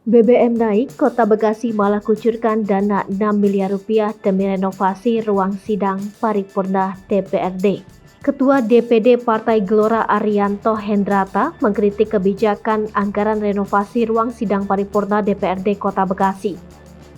BBM naik, Kota Bekasi malah kucurkan dana 6 miliar rupiah demi renovasi ruang sidang paripurna DPRD. Ketua DPD Partai Gelora Arianto Hendrata mengkritik kebijakan anggaran renovasi ruang sidang paripurna DPRD Kota Bekasi.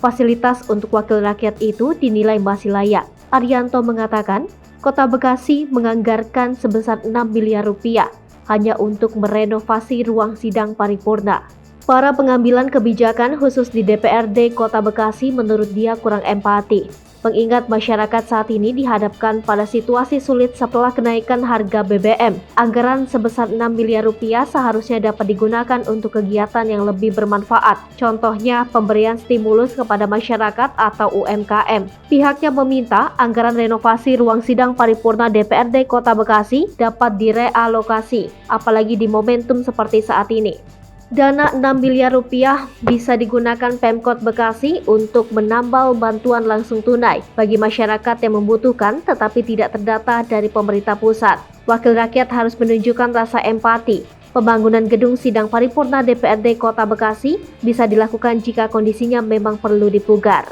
Fasilitas untuk wakil rakyat itu dinilai masih layak. Arianto mengatakan, Kota Bekasi menganggarkan sebesar 6 miliar rupiah hanya untuk merenovasi ruang sidang paripurna. Para pengambilan kebijakan khusus di DPRD Kota Bekasi menurut dia kurang empati, mengingat masyarakat saat ini dihadapkan pada situasi sulit setelah kenaikan harga BBM. Anggaran sebesar 6 miliar rupiah seharusnya dapat digunakan untuk kegiatan yang lebih bermanfaat, contohnya pemberian stimulus kepada masyarakat atau UMKM. Pihaknya meminta anggaran renovasi ruang sidang paripurna DPRD Kota Bekasi dapat direalokasi, apalagi di momentum seperti saat ini. Dana 6 miliar rupiah bisa digunakan Pemkot Bekasi untuk menambal bantuan langsung tunai bagi masyarakat yang membutuhkan tetapi tidak terdata dari pemerintah pusat. Wakil rakyat harus menunjukkan rasa empati. Pembangunan gedung sidang paripurna DPRD Kota Bekasi bisa dilakukan jika kondisinya memang perlu dipugar.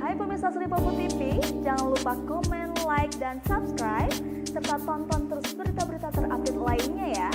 Hai pemirsa Sri Popo TV, jangan lupa komen, like, dan subscribe, serta tonton terus berita-berita terupdate lainnya ya.